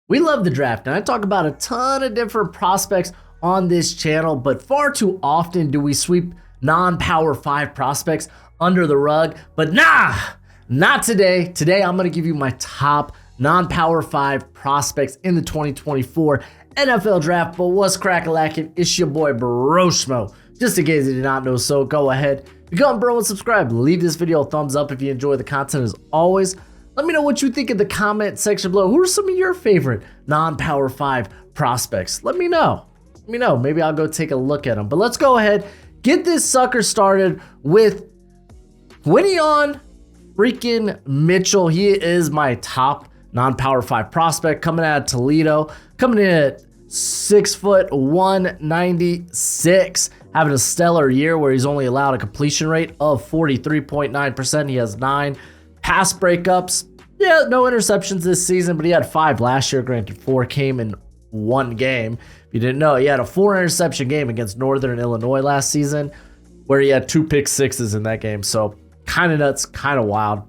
We love the draft, and I talk about a ton of different prospects on this channel, but far too often do we sweep non-Power 5 prospects under the rug. But nah, not today. Today, I'm going to give you my top non-Power 5 prospects in the 2024 NFL Draft. But what's crack-a-lackin'? It's your boy Broshmo. Just in case you did not know so, go ahead, become bro and subscribe. Leave this video a thumbs up if you enjoy the content as always. Let me know what you think in the comment section below. Who are some of your favorite non-Power 5 prospects? Let me know. Let me know. Maybe I'll go take a look at them. But let's go ahead, get this sucker started with Xavier freaking Mitchell. He is my top non-Power 5 prospect coming out of Toledo, coming in at 6 foot 196, having a stellar year where he's only allowed a completion rate of 43.9%. He has 9 pass breakups. Yeah, no interceptions this season, but he had 5 last year. Granted, 4 came in one game. If you didn't know, he had a 4 interception game against Northern Illinois last season where he had 2 pick sixes in that game. So kind of nuts, kind of wild.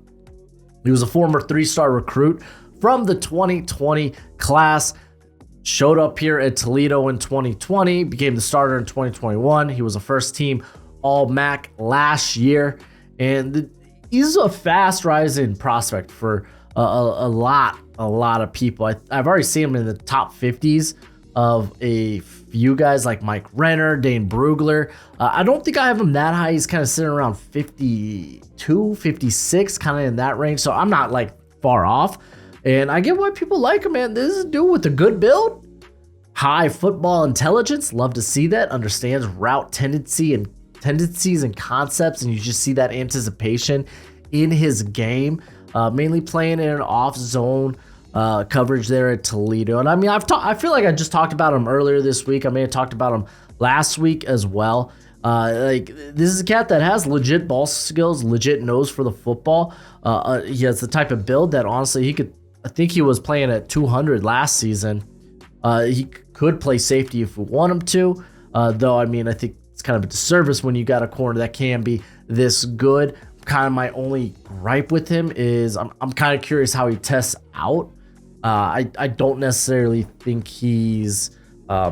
He was a former 3-star recruit from the 2020 class. Showed up here at Toledo in 2020, became the starter in 2021. He was a first-team All-MAC last year, and he's a fast rising prospect for a lot of people. I've already seen him in the top 50s of a few guys like Mike Renner, Dane Brugler. I don't think I have him that high. He's kind of sitting around 52, 56, kind of in that range. So I'm not like far off. And I get why people like him, man. This is a dude with a good build, high football intelligence. Love to see that. Understands route tendencies and concepts, and you just see that anticipation in his game. Mainly playing in an off-zone coverage there at Toledo. And I mean, I feel like I just talked about him earlier this week. I may have talked about him last week as well. Like, this is a cat that has legit ball skills, legit nose for the football. He has the type of build that honestly I think he was playing at 200 last season. He could play safety if we want him to. Though, I mean, I think it's kind of a disservice when you got a corner that can be this good. Kind of my only gripe with him is I'm kind of curious how he tests out. I don't necessarily think he's I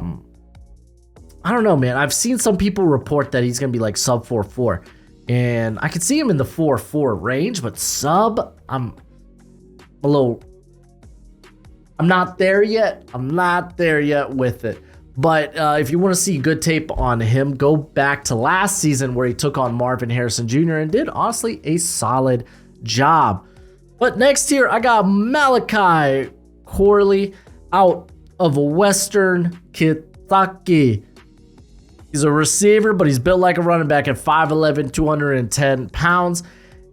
don't know, man. I've seen some people report that he's gonna be like sub 4.4, and I could see him in the 4.4 range, but sub, I'm not there yet. I'm not there yet with it. But if you want to see good tape on him, go back to last season where he took on Marvin Harrison Jr. and did honestly a solid job. But next here, I got Malachi Corley out of Western Kentucky. He's a receiver, but he's built like a running back at 5'11", 210 pounds.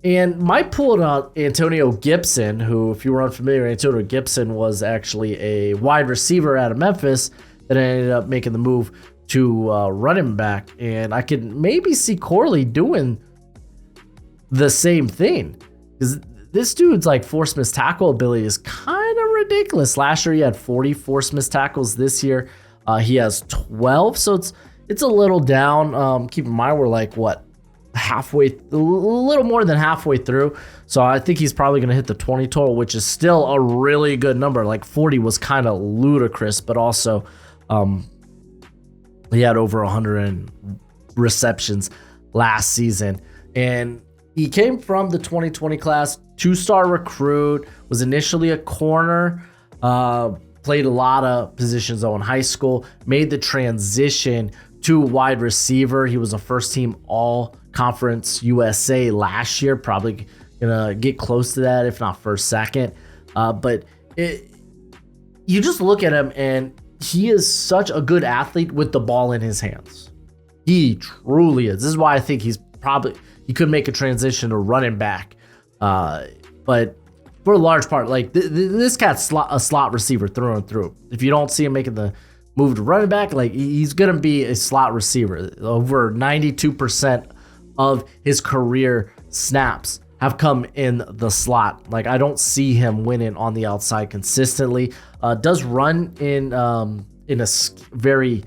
And might pull out Antonio Gibson, who, if you were unfamiliar, Antonio Gibson was actually a wide receiver out of Memphis that ended up making the move to running back. And I could maybe see Corley doing the same thing, because this dude's like force missed tackle ability is kind of ridiculous. Last year he had 40 force missed tackles. This year he has 12, so it's a little down. Keep in mind we're like a little more than halfway through, so I think he's probably going to hit the 20 total, which is still a really good number. Like 40 was kind of ludicrous, but also he had over 100 receptions last season, and he came from the 2020 class, 2-star recruit, was initially a corner, played a lot of positions though in high school, made the transition to wide receiver. He was a first-team All-Conference USA last year, probably gonna get close to that, if not first, second. But you just look at him and he is such a good athlete with the ball in his hands. He truly is. This is why I think he could make a transition to running back. But for a large part, like this cat's a slot receiver through and through. If you don't see him making the move to running back, like he's going to be a slot receiver. Over 92% of his career snaps have come in the slot. Like, I don't see him winning on the outside consistently. Does run in a very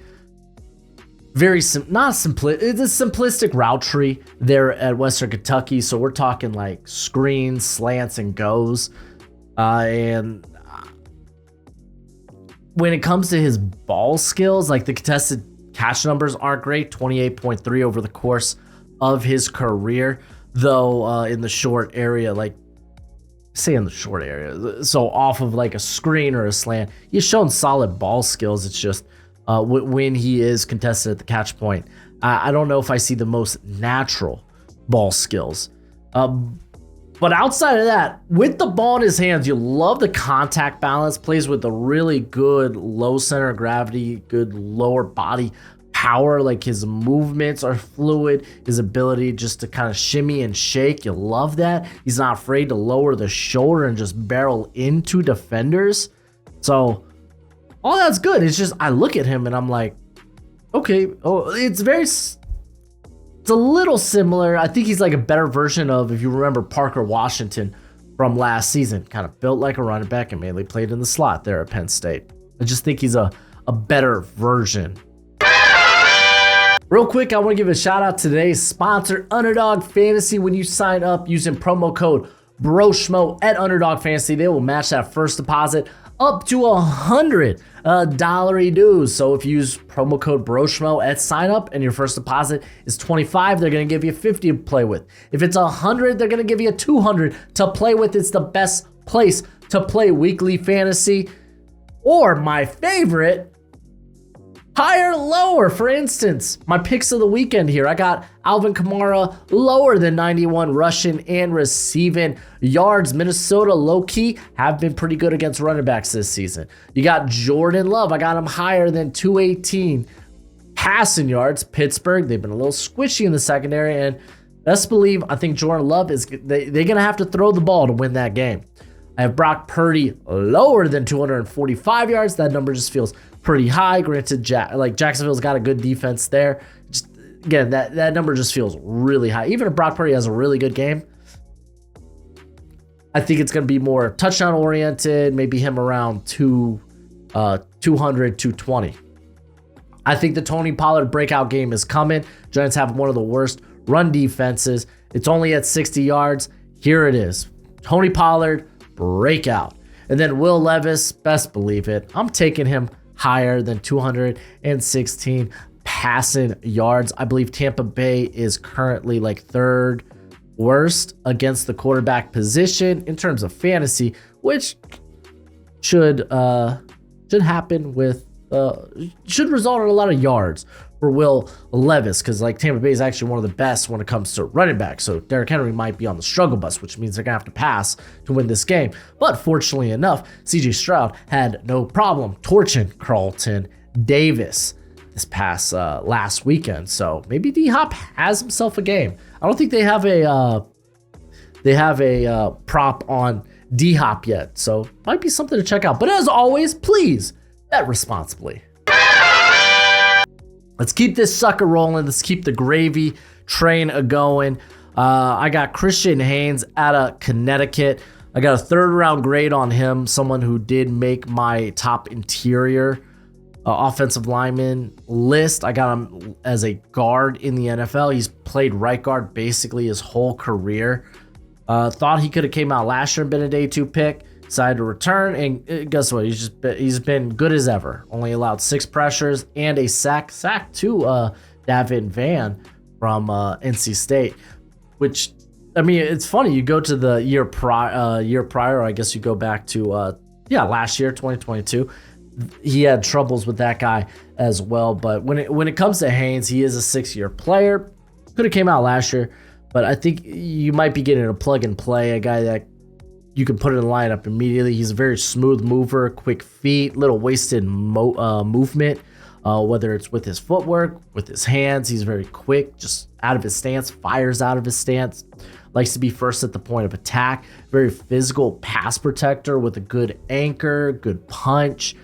it's a simplistic route tree there at Western Kentucky. So we're talking like screens, slants, and goes. And when it comes to his ball skills, like the contested catch numbers aren't great, 28.3 over the course of his career, though in the short area, like say in the short area, so off of like a screen or a slant, he's shown solid ball skills. It's just when he is contested at the catch point, I don't know if I see the most natural ball skills. But outside of that, with the ball in his hands, you love the contact balance, plays with a really good low center of gravity, good lower body power, like his movements are fluid, his ability just to kind of shimmy and shake, you love that. He's not afraid to lower the shoulder and just barrel into defenders. So all that's good. It's just I look at him and I'm like, okay, it's a little similar. I think he's like a better version of, if you remember, Parker Washington from last season, kind of built like a running back and mainly played in the slot there at Penn State. I just think he's a better version. Real quick, I want to give a shout out to today's sponsor, Underdog Fantasy. When you sign up using promo code Broshmo at Underdog Fantasy, they will match that first deposit up to $100 dues. So if you use promo code Broshmo at sign up and your first deposit is $25, they're going to give you $50 to play with. If it's $100, they're going to give you $200 to play with. It's the best place to play weekly fantasy. Or my favorite, higher, lower. For instance, my picks of the weekend here. I got Alvin Kamara lower than 91 rushing and receiving yards. Minnesota low-key have been pretty good against running backs this season. You got Jordan Love. I got him higher than 218 passing yards. Pittsburgh, they've been a little squishy in the secondary, and best believe I think Jordan Love they're going to have to throw the ball to win that game. I have Brock Purdy lower than 245 yards. That number just feels pretty high. Granted, Jacksonville's got a good defense there. Just, again, that number just feels really high. Even if Brock Purdy has a really good game, I think it's going to be more touchdown oriented, maybe him around 200, 220. I think the Tony Pollard breakout game is coming. Giants have one of the worst run defenses. It's only at 60 yards. Here it is. Tony Pollard breakout. And then Will Levis, best believe it, I'm taking him higher than 216 passing yards. I believe Tampa Bay is currently like third worst against the quarterback position in terms of fantasy, which should happen with should result in a lot of yards for Will Levis, because like Tampa Bay is actually one of the best when it comes to running back. So Derrick Henry might be on the struggle bus, which means they're gonna have to pass to win this game. But fortunately enough, CJ Stroud had no problem torching Carlton Davis this past last weekend. So maybe D-Hop has himself a game. I don't think they have a prop on D-Hop yet, so might be something to check out. But as always, please bet responsibly. Let's keep this sucker rolling. Let's keep the gravy train a-going. I got Christian Haynes out of Connecticut. I got a third-round grade on him, someone who did make my top interior offensive lineman list. I got him as a guard in the NFL. He's played right guard basically his whole career. Thought he could have came out last year and been a day 2 pick. Decided to return, and guess what? He's been good as ever. Only allowed 6 pressures and a sack to Davin Van from NC State. Which, I mean, it's funny. You go to the year prior. I guess you go back to last year, 2022. He had troubles with that guy as well. But when it comes to Haynes, he is a 6-year player. Could have came out last year, but I think you might be getting a plug and play, a guy that you can put in the lineup immediately. He's a very smooth mover, quick feet, little wasted movement, whether it's with his footwork, with his hands. He's very quick, just out of his stance, fires out of his stance, likes to be first at the point of attack, very physical pass protector with a good anchor, good punch,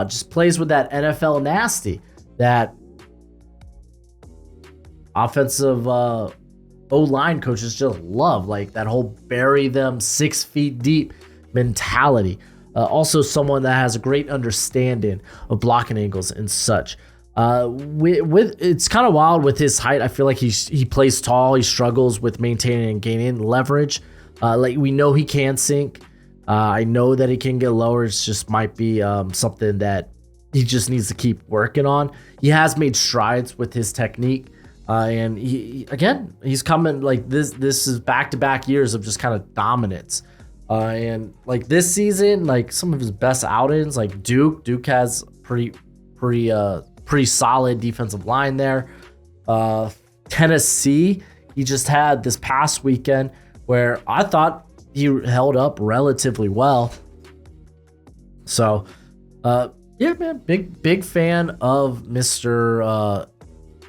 just plays with that NFL nasty, that offensive O-line coaches just love, like that whole bury them 6 feet deep mentality. Also someone that has a great understanding of blocking angles and such. With it's kind of wild with his height. I feel like he plays tall. He struggles with maintaining and gaining leverage. Like we know he can sink. I know that he can get lower. It just might be something that he just needs to keep working on. He has made strides with his technique. And he's coming like this. This is back-to-back years of just kind of dominance. And like this season, like some of his best outings, like Duke has pretty solid defensive line there. Tennessee, he just had this past weekend where I thought he held up relatively well. So, yeah, man, big fan of Mr.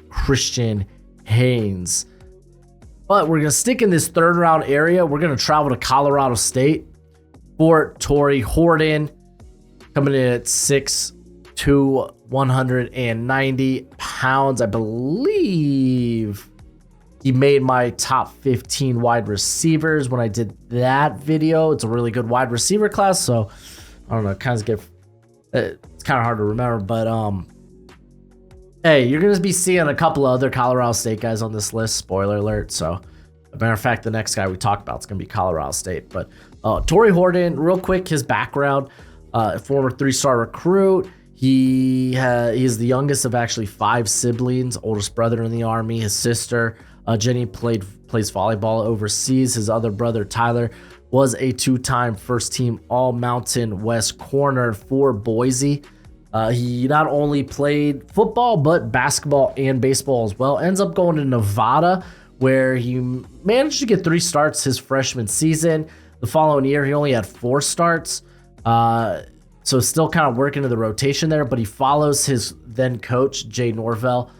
Christian Haynes. But we're going to stick in this third round area. We're going to travel to Colorado State for Tory Hordon, coming in at 6'2", 190 pounds. I believe he made my top 15 wide receivers when I did that video. It's a really good wide receiver class, so I don't know, it's kind of hard to remember, but hey, you're going to be seeing a couple of other Colorado State guys on this list. Spoiler alert. So, as a matter of fact, the next guy we talk about is going to be Colorado State. But Tory Hordon, real quick, his background, former 3-star recruit. He is the youngest of actually 5 siblings, oldest brother in the Army. His sister, Jenny, plays volleyball overseas. His other brother, Tyler, was a 2-time first-team All-Mountain West corner for Boise. He not only played football, but basketball and baseball as well. Ends up going to Nevada, where he managed to get 3 starts his freshman season. The following year, he only had 4 starts. So still kind of working into the rotation there, but he follows his then coach, Jay Norvell,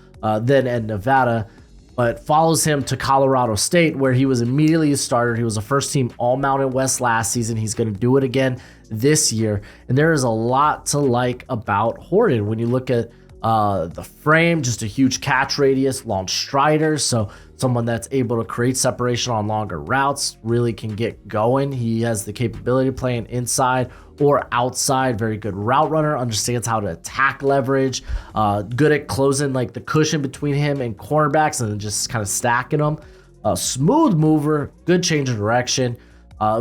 then at Nevada, but follows him to Colorado State, where he was immediately a starter. He was a first-team All-Mountain West last season. He's going to do it again this year. And there is a lot to like about Hordon. When you look at the frame, just a huge catch radius, long striders. So someone that's able to create separation on longer routes, really can get going. He has the capability of playing inside or outside. Very good route runner, understands how to attack leverage, good at closing like the cushion between him and cornerbacks and then just kind of stacking them. Smooth mover, good change of direction.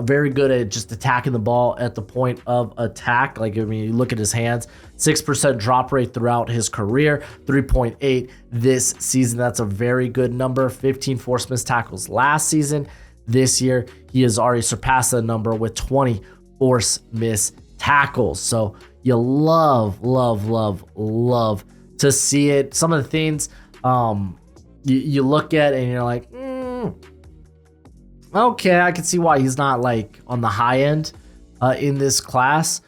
Very good at just attacking the ball at the point of attack. Like, I mean, you look at his hands, 6% drop rate throughout his career, 3.8 this season. That's a very good number. 15 forced missed tackles last season. This year, he has already surpassed that number with 20 forced missed tackles. So you love to see it. Some of the things you look at and you're like, okay, I can see why he's not like on the high end in this class.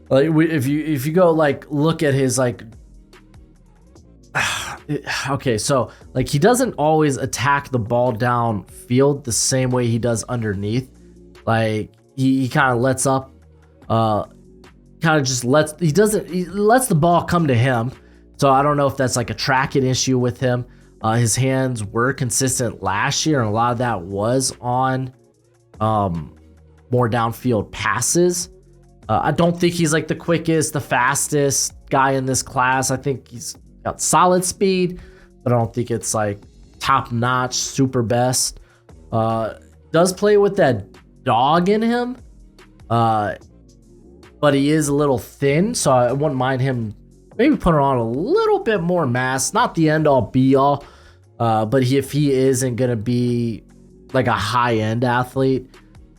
Like if you go like look at his like, okay, so like he doesn't always attack the ball downfield the same way he does underneath. Like he kind of lets up, he lets the ball come to him. So I don't know if that's like a tracking issue with him. His hands were consistent last year, and a lot of that was on more downfield passes. I don't think he's like the quickest, the fastest guy in this class. I think he's got solid speed, but I don't think it's like top-notch, super best. Does play with that dog in him, but he is a little thin, so I wouldn't mind him maybe putting on a little bit more mass. Not the end-all, be-all. But if he isn't going to be like a high-end athlete,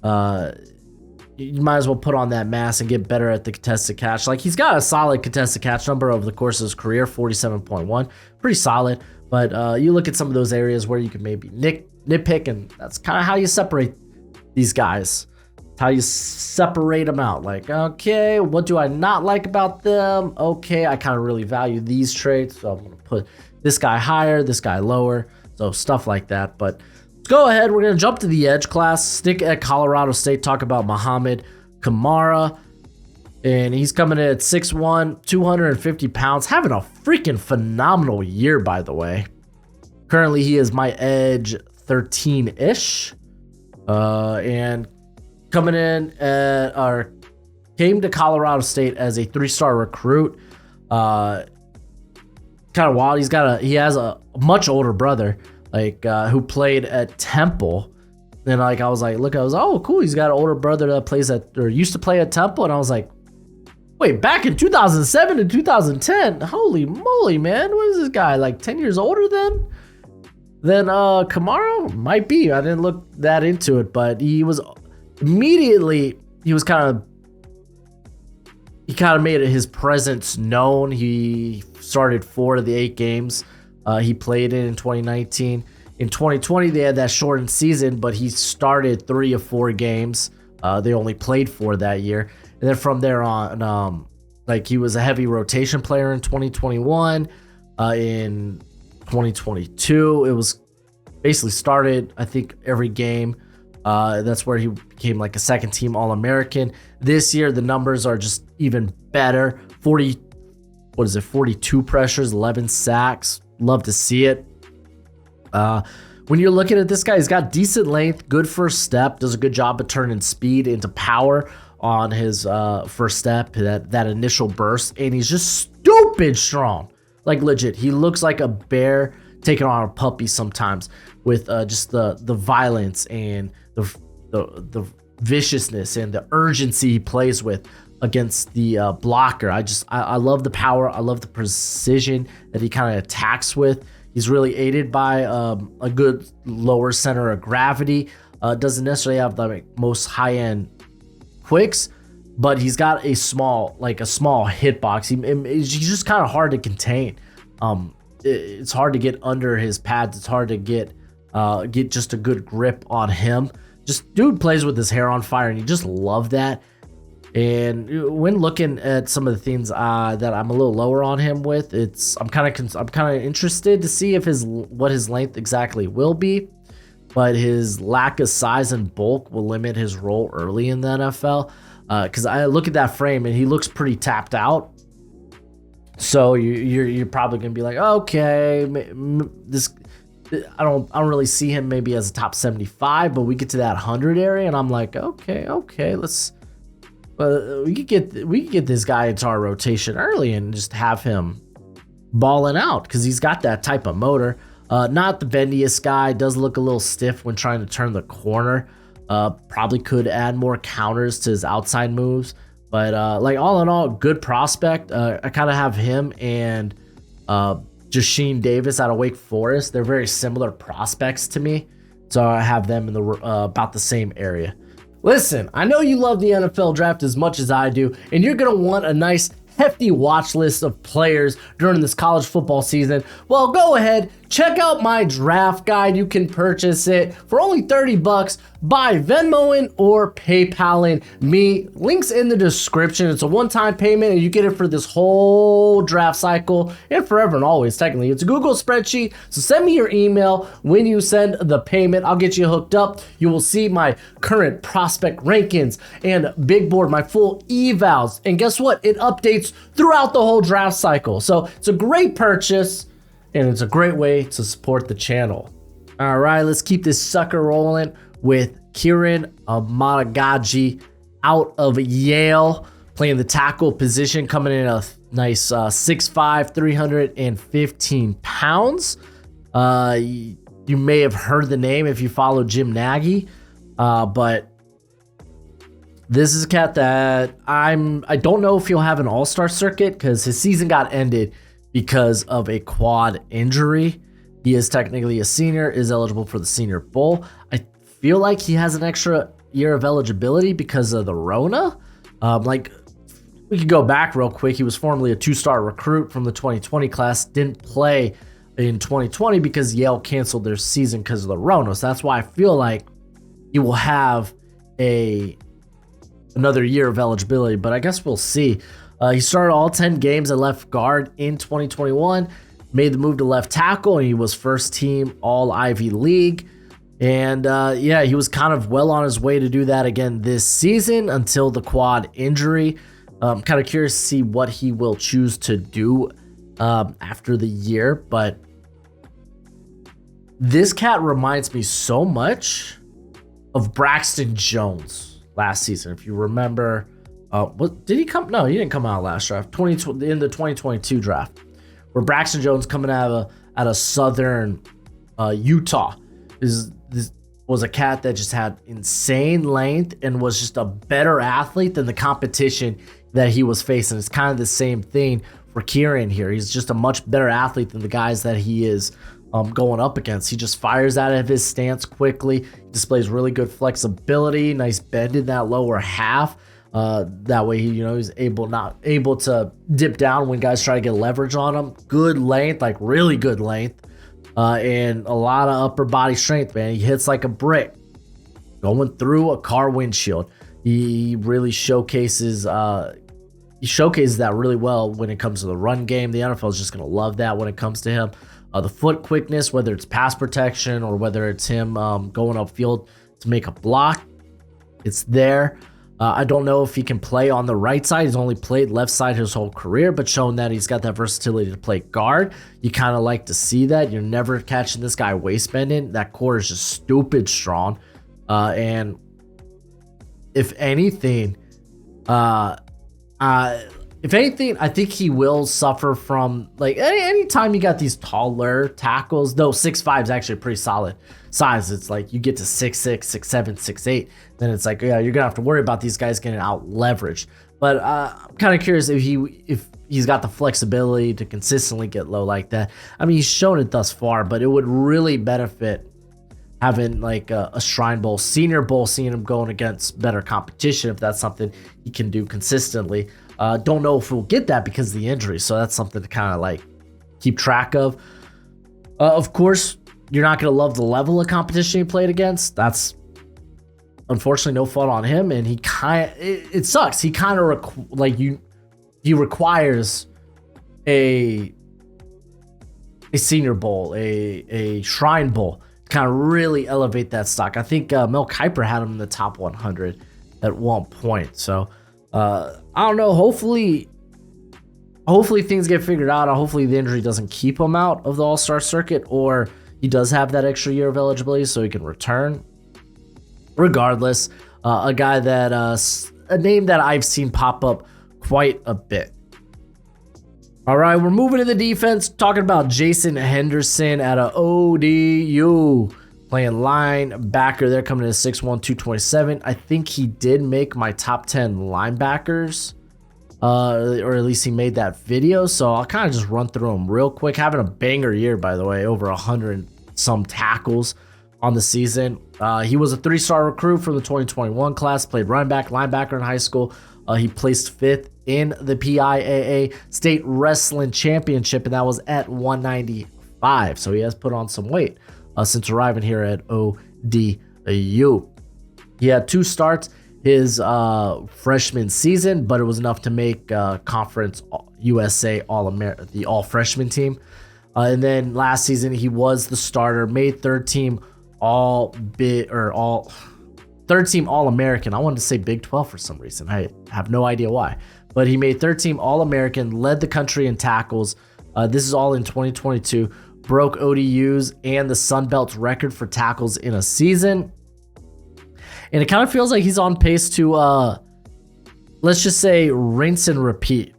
you might as well put on that mass and get better at the contested catch. Like, he's got a solid contested catch number over the course of his career, 47.1. Pretty solid. But you look at some of those areas where you can maybe nitpick, and that's kind of how you separate these guys. It's how you separate them out. Like, okay, what do I not like about them? Okay, I kind of really value these traits, so I'm going to put this guy higher, this guy lower, so stuff like that. But let's go ahead. We're going to jump to the edge class, stick at Colorado State, talk about Muhammad Kamar. And he's coming in at 6'1", 250 pounds, having a freaking phenomenal year, by the way. Currently, he is my edge 13-ish. And coming in came to Colorado State as a 3-star recruit. Kind of wild. He has a much older brother, like who played at Temple. And I was like, oh cool, he's got an older brother that plays at or used to play at Temple. And I was like, Wait, back in 2007 to 2010? Holy moly, man. What is this guy, like 10 years older than Kamar? Might be. I didn't look that into it, but he was immediately, he kind of made his presence known. He started 4 of the 8 games he played in 2019. In 2020, they had that shortened season, but he started 3 of 4 games. They only played 4 that year. And then from there on, like he was a heavy rotation player in 2021. In 2022, it was basically started, I think, every game. That's where he became like a second team All-American. This year, the numbers are just even better. 42 pressures, 11 sacks. Love to see it. When you're looking at this guy, he's got decent length, good first step, does a good job of turning speed into power on his first step, that initial burst, and he's just stupid strong. Like legit, he looks like a bear taking on a puppy sometimes with just the violence and the viciousness and the urgency he plays with against the blocker. I love the power. I love the precision that he kind of attacks with. He's really aided by a good lower center of gravity. Doesn't necessarily have the most high-end quicks, but he's got a small hitbox. He's just kind of hard to contain. It's hard to get under his pads. It's hard to get just a good grip on him. Just dude plays with his hair on fire, and you just love that. And when looking at some of the things that I'm a little lower on him with, I'm kind of interested to see if what his length exactly will be, but his lack of size and bulk will limit his role early in the NFL. Because I look at that frame and he looks pretty tapped out. So you're probably gonna be like, okay, I don't really see him maybe as a top 75, but we get to that 100 area and I'm like, okay, let's. We could get this guy into our rotation early and just have him balling out because he's got that type of motor. Not the bendiest guy. Does look a little stiff when trying to turn the corner. Probably could add more counters to his outside moves. But like all in all, good prospect. I kind of have him and Jasheen Davis out of Wake Forest. They're very similar prospects to me. So I have them in the about the same area. Listen, I know you love the NFL draft as much as I do, and you're going to want a nice hefty watch list of players during this college football season. Well, go ahead, check out my draft guide. You can purchase it for only $30 by Venmoing or PayPaling me. Links in the description. It's a one-time payment and you get it for this whole draft cycle and forever and always. Technically, it's a Google spreadsheet. So send me your email when you send the payment. I'll get you hooked up. You will see my current prospect rankings and big board, my full evals. And guess what? It updates throughout the whole draft cycle. So it's a great purchase and it's a great way to support the channel. All right, let's keep this sucker rolling with Kieran Modaji out of Yale, playing the tackle position, coming in a nice 6'5", 315 pounds. You may have heard the name if you follow Jim Nagy, but this is a cat that I don't know if he'll have an all-star circuit because his season got ended because of a quad injury. He is technically a senior, is eligible for the Senior Bowl. I feel like he has an extra year of eligibility because of the Rona. Like, we could go back real quick. He was formerly a 2-star recruit from the 2020 class, didn't play in 2020 because Yale canceled their season because of the Rona. So that's why I feel like he will have another year of eligibility, but I guess we'll see. He started all 10 games at left guard in 2021, made the move to left tackle, and he was first team all Ivy League. And he was kind of well on his way to do that again this season until the quad injury. I'm kind of curious to see what he will choose to do after the year, but this cat reminds me so much of Braxton Jones last season. If you remember, what did he come? No, he didn't come out last draft. In the 2022 draft, where Braxton Jones coming out of Southern Utah this was a cat that just had insane length and was just a better athlete than the competition that he was facing. It's kind of the same thing for Kieran here. He's just a much better athlete than the guys that he is going up against. He just fires out of his stance quickly, displays really good flexibility, nice bend in that lower half. That way, he's not able to dip down when guys try to get leverage on him. Good length, like really good length, and a lot of upper body strength, man. He hits like a brick going through a car windshield. He really showcases that really well when it comes to the run game. The NFL is just going to love that when it comes to him. The foot quickness, whether it's pass protection or whether it's him going upfield to make a block, it's there. I don't know if he can play on the right side. He's only played left side his whole career, but showing that he's got that versatility to play guard. You kind of like to see that. You're never catching this guy waist bending. That core is just stupid strong. And if anything, I think he will suffer from, like, anytime you got these taller tackles, though 6'5" is actually a pretty solid size. It's like you get to 6'6", 6'7", 6'8", then it's like, yeah, you're gonna have to worry about these guys getting out leveraged. But I'm kind of curious if he's got the flexibility to consistently get low like that. I mean, he's shown it thus far, but it would really benefit having like a Shrine Bowl, Senior Bowl, seeing him going against better competition if that's something he can do consistently. Don't know if we'll get that because of the injury, so that's something to kind of like keep track of. Of course, you're not going to love the level of competition he played against. That's unfortunately no fault on him, and it sucks. He kind of he requires a Senior Bowl, a Shrine Bowl, kind of really elevate that stock. I think Mel Kiper had him in the top 100 at one point. So I don't know. Hopefully things get figured out. Hopefully the injury doesn't keep him out of the All-Star circuit, or he does have that extra year of eligibility so he can return. Regardless, a guy that a name that I've seen pop up quite a bit. All right, we're moving to the defense, talking about Jason Henderson at a ODU, playing linebacker. They're coming in at 6'1", 227. I think he did make my top 10 linebackers, or at least he made that video. So I'll kind of just run through him real quick. Having a banger year, by the way, over 100 some tackles on the season. He was a 3-star recruit from the 2021 class, played linebacker in high school. He placed 5th in the PIAA State Wrestling Championship, and that was at 195. So he has put on some weight since arriving here at ODU. He had 2 starts his freshman season, but it was enough to make Conference USA the all-freshman team. And then last season, he was the starter, made third team All-American. I wanted to say Big 12 for some reason. I have no idea why. But he made third team All-American, led the country in tackles. This is all in 2022. Broke ODU's and the Sun Belt's record for tackles in a season. And it kind of feels like he's on pace to, let's just say, rinse and repeat.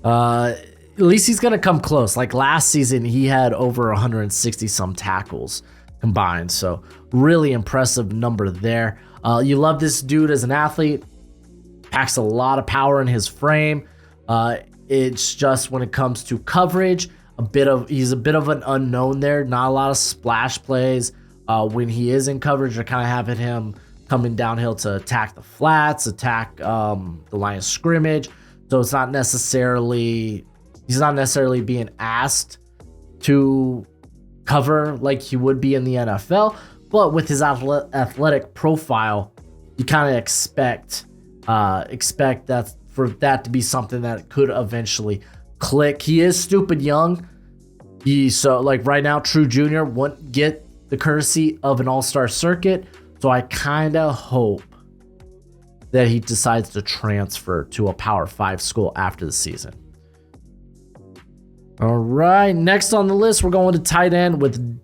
At least he's going to come close. Like last season, he had over 160 some tackles combined. So really impressive number there. You love this dude as an athlete. Packs a lot of power in his frame. It's just when it comes to coverage, he's a bit of an unknown there. Not a lot of splash plays. When he is in coverage, you're kind of having him coming downhill to attack the flats, attack the line of scrimmage. So he's not necessarily being asked to cover like he would be in the NFL. But with his athletic profile, you kind of expect that for that to be something that could eventually click. He is stupid young. Right now, True Junior won't get the courtesy of an all-star circuit. So I kind of hope that he decides to transfer to a Power 5 school after the season. All right, next on the list, we're going to tight end with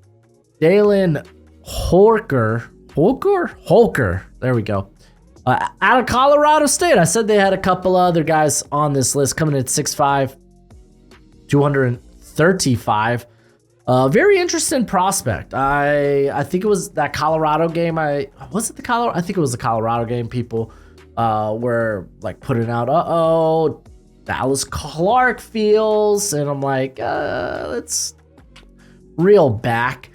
Dalen Holker. There we go. Out of Colorado State. I said they had a couple other guys on this list coming in at 6'5", 235. Very interesting prospect. I think it was that Colorado game. I think it was the Colorado game. People were like putting out, Dallas Clark feels, and I'm like, let's reel back.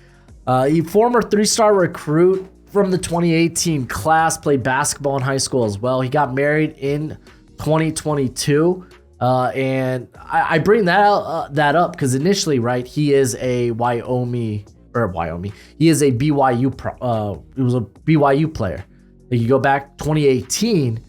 Former 3-star recruit from the 2018 class, played basketball in high school as well. He got married in 2022. And I bring that up because initially, right, he is a He is a BYU. He was a BYU player. If you go back 2018,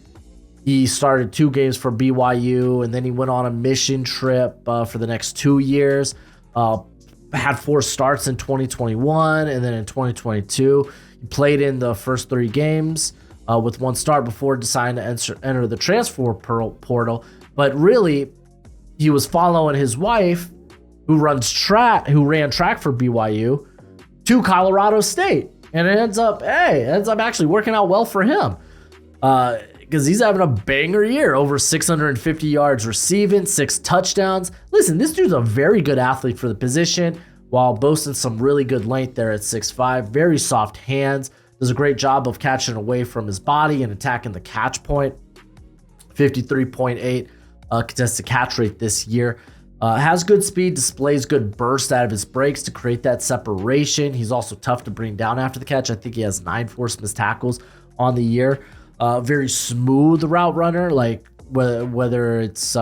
he started 2 games for BYU, and then he went on a mission trip for the next 2 years. Had 4 starts in 2021, and then in 2022, he played in the first 3 games with 1 start before deciding to enter the transfer portal. But really, he was following his wife, who ran track for BYU, to Colorado State, and it ends up actually working out well for him, because he's having a banger year, over 650 yards receiving, 6 touchdowns. Listen, this dude's a very good athlete for the position, while boasting some really good length there at 6'5", very soft hands, does a great job of catching away from his body and attacking the catch point. 53.8 contested catch rate this year. Has good speed, displays good burst out of his breaks to create that separation. He's also tough to bring down after the catch. I think he has 9 forced missed tackles on the year. Very smooth route runner, like whether it's he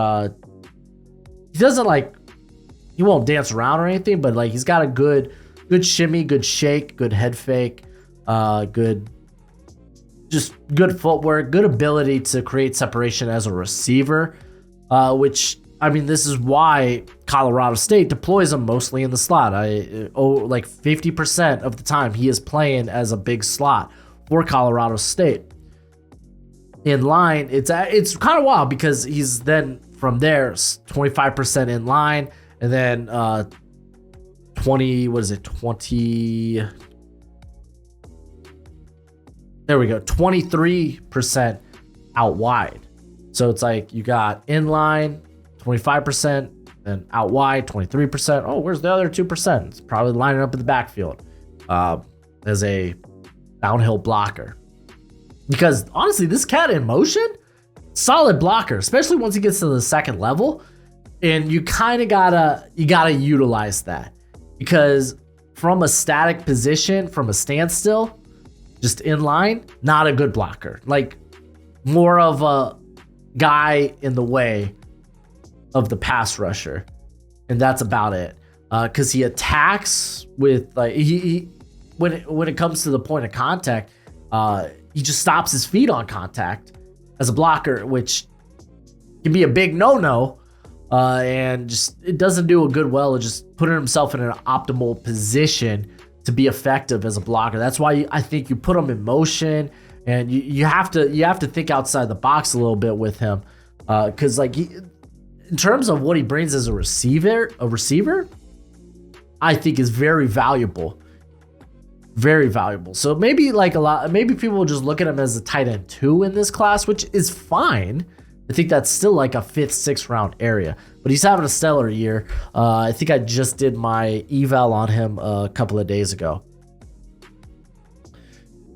won't dance around or anything, but like he's got a good shimmy, good shake, good head fake, good footwork, good ability to create separation as a receiver, which, I mean, this is why Colorado State deploys him mostly in the slot. Like 50% of the time he is playing as a big slot for Colorado State. In line, it's kind of wild because he's then from there 25% in line, and then 23% out wide. So it's like you got in line 25%, and out wide 23%. Oh, where's the other 2%? It's probably lining up in the backfield as a downhill blocker. Because honestly, this cat in motion, solid blocker, especially once he gets to the second level. And you kind of gotta utilize that, because from a static position, from a standstill, just in line, not a good blocker. Like more of a guy in the way of the pass rusher, and that's about it. Because he attacks with like when it comes to the point of contact, he just stops his feet on contact as a blocker, which can be a big no-no. And just it doesn't do a good well of just putting himself in an optimal position to be effective as a blocker. That's why I think you put him in motion, and you have to think outside the box a little bit with him, because like in terms of what he brings as a receiver, I think is very valuable. Very valuable. So maybe people will just look at him as a tight end 2 in this class, which is fine. I think that's still like a 5th, 6th round area, but he's having a stellar year. I think I just did my eval on him a couple of days ago.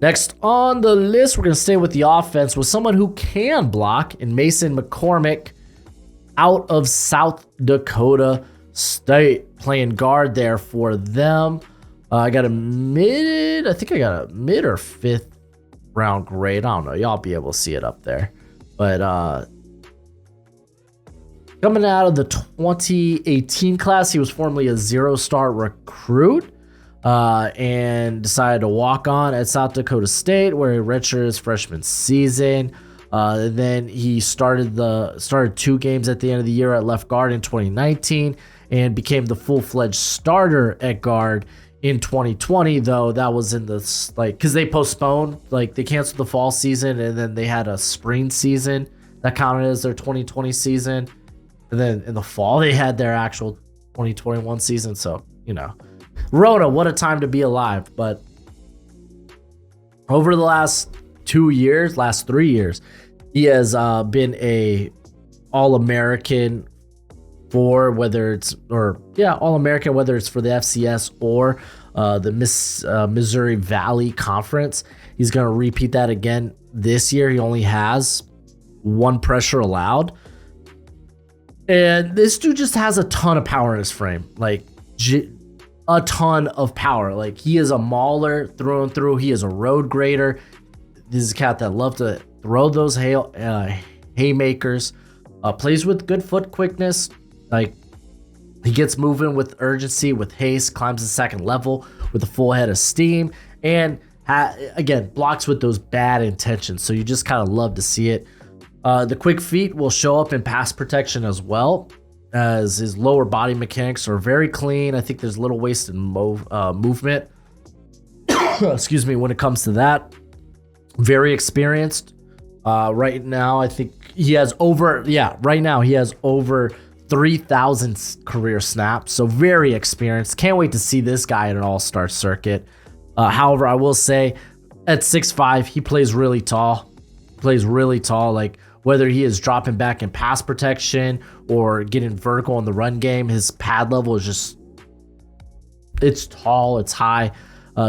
Next on the list, we're going to stay with the offense with someone who can block in Mason McCormick out of South Dakota State, playing guard there for them. I got a mid or 5th round grade. I don't know. Y'all be able to see it up there. But coming out of the 2018 class, he was formerly a 0-star recruit and decided to walk on at South Dakota State, where he redshirted his freshman season. Then he started 2 games at the end of the year at left guard in 2019 and became the full-fledged starter at guard in 2020, though that was in the because they postponed, they canceled the fall season, and then they had a spring season that counted as their 2020 season, and then in the fall they had their actual 2021 season. So Rona, what a time to be alive. But over the last 3 years, he has been a All-American for All-American, whether it's for the FCS or the Missouri Valley Conference. He's going to repeat that again this year. He only has one pressure allowed. And this dude just has a ton of power in his frame. Like, a ton of power. Like, he is a mauler through and through. He is a road grader. This is a cat that loves to throw those haymakers. Plays with good foot quickness. Like, he gets moving with urgency, with haste, climbs the second level with a full head of steam, and again, blocks with those bad intentions. So you just kind of love to see it. The quick feet will show up in pass protection as well, as his lower body mechanics are very clean. I think there's little wasted movement. Excuse me, when it comes to that. Very experienced. Right now, I think he has over 3,000 career snaps. So very experienced. Can't wait to see this guy in an all-star circuit. However, I will say at 6'5", he plays really tall. Like, whether he is dropping back in pass protection or getting vertical in the run game, his pad level is just, it's tall, it's high.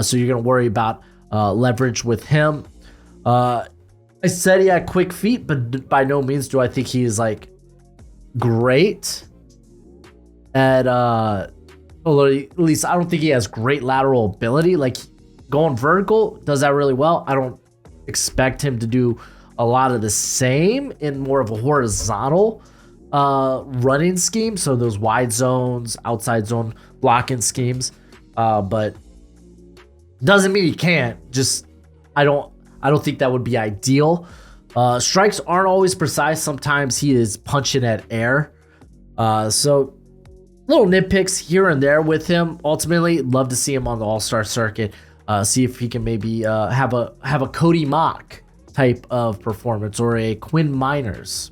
So you're going to worry about leverage with him. I said he had quick feet, but by no means do I think he is like great at although at least I don't think he has great lateral ability. Like, going vertical, does that really well. I don't expect him to do a lot of the same in more of a horizontal running scheme. So those wide zones, outside zone blocking schemes. But doesn't mean he can't. Just I don't think that would be ideal. Strikes aren't always precise. Sometimes he is punching at air. So little nitpicks here and there with him. Ultimately, love to see him on the all-star circuit. See if he can maybe have a Cody Mock type of performance or a Quinn Miners.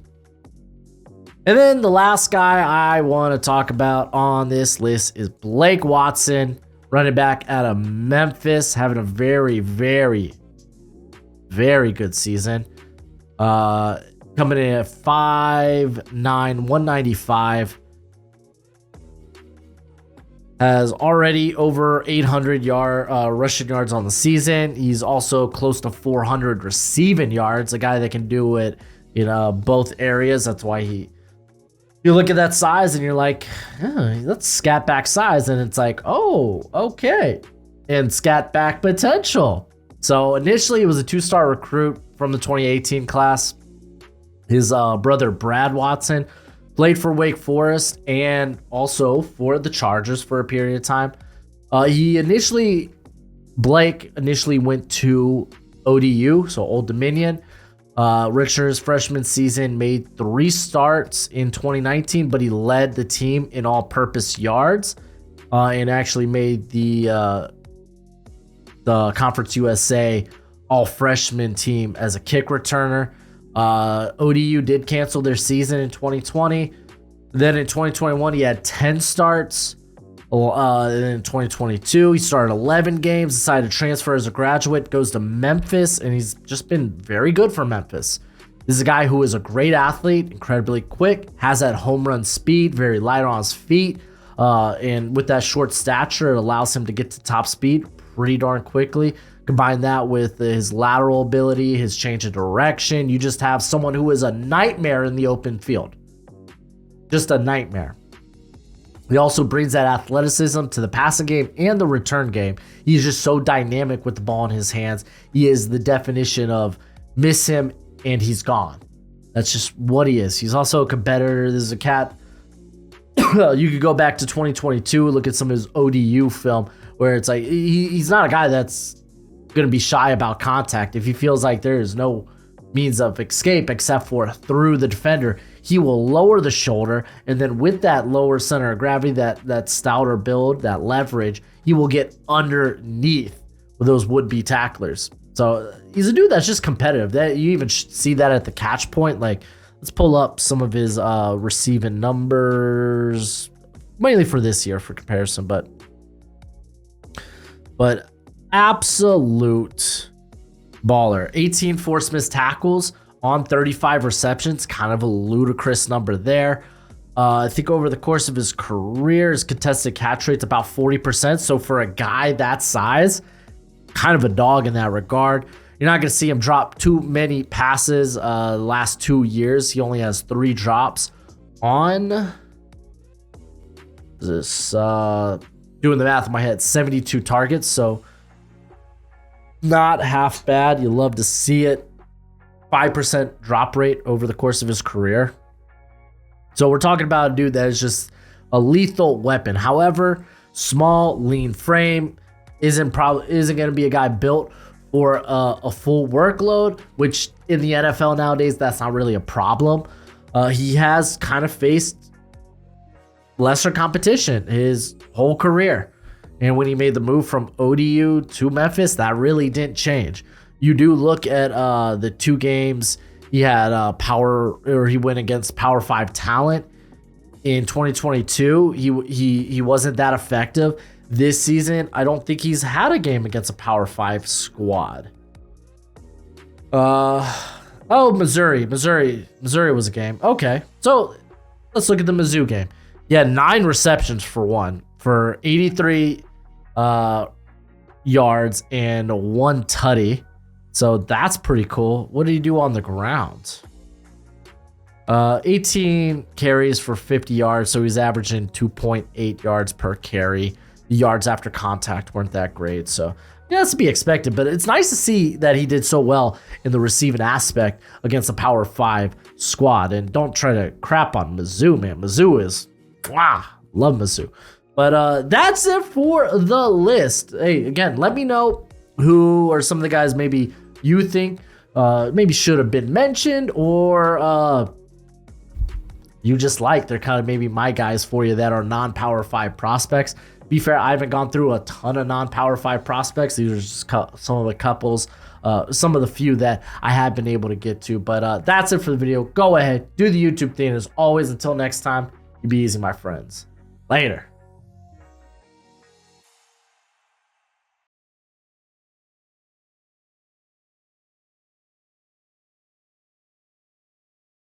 And then the last guy I want to talk about on this list is Blake Watson, running back out of Memphis, having a very, very, very good season. Coming in at 5'9", 195. Has already over 800 rushing yards on the season. He's also close to 400 receiving yards. A guy that can do it in both areas. That's why you look at that size and you're like, that's scat back size. And it's like, oh, okay. And scat back potential. So initially he was a 2-star recruit from the 2018 class. His brother, Brad Watson, played for Wake Forest and also for the Chargers for a period of time. Blake initially went to ODU, so Old Dominion. Richard's freshman season made 3 starts in 2019, but he led the team in all-purpose yards and actually made the Conference USA all-freshman team as a kick returner. ODU did cancel their season in 2020. Then in 2021, he had 10 starts. In 2022, he started 11 games, decided to transfer as a graduate, goes to Memphis, and he's just been very good for Memphis. This is a guy who is a great athlete, incredibly quick, has that home run speed, very light on his feet, and with that short stature, it allows him to get to top speed pretty darn quickly. Combine that with his lateral ability, his change of direction. You just have someone who is a nightmare in the open field. Just a nightmare. He also brings that athleticism to the passing game and the return game. He's just so dynamic with the ball in his hands. He is the definition of miss him and he's gone. That's just what he is. He's also a competitor. This is a cat. You could go back to 2022, look at some of his ODU film where it's like he's not a guy that's going to be shy about contact. If he feels like there is no means of escape except for through the defender, he will lower the shoulder, and then with that lower center of gravity, that stouter build, that leverage, he will get underneath with those would-be tacklers. So he's a dude that's just competitive. That you even see that at the catch point. Like, let's pull up some of his receiving numbers, mainly for this year for comparison, but absolute baller. 18 forced missed tackles on 35 receptions, kind of a ludicrous number there. I think over the course of his career, his contested catch rate's about 40%. So for a guy that size, kind of a dog in that regard. You're not going to see him drop too many passes the last 2 years. He only has 3 drops on this, doing the math in my head, 72 targets. So not half bad. You love to see it. 5% drop rate over the course of his career. So we're talking about a dude that is just a lethal weapon. However, small, lean frame, isn't going to be a guy built for a full workload, which in the NFL nowadays, that's not really a problem. He has kind of faced lesser competition his whole career. And when he made the move from ODU to Memphis, that really didn't change. You do look at the 2 games he had he went against Power 5 talent in 2022. He wasn't that effective. This season, I don't think he's had a game against a Power 5 squad. Missouri was a game. Okay, so let's look at the Mizzou game. He had 9 receptions for 83 yards and 1 tutty. So that's pretty cool. What did he do on the ground? 18 carries for 50 yards. So he's averaging 2.8 yards per carry. The yards after contact weren't that great. So yeah, that's to be expected. But it's nice to see that he did so well in the receiving aspect against the Power 5 squad. And don't try to crap on Mizzou, man. Mizzou is, love Mizzou. But that's it for the list. Hey, again, let me know who are some of the guys maybe you think maybe should have been mentioned, or you just like. They're kind of maybe my guys for you that are non-Power 5 prospects. Be fair, I haven't gone through a ton of non-Power 5 prospects. These are just some of the couples, some of the few that I have been able to get to. But that's it for the video. Go ahead, do the YouTube thing. As always, until next time, you be easy, my friends. Later.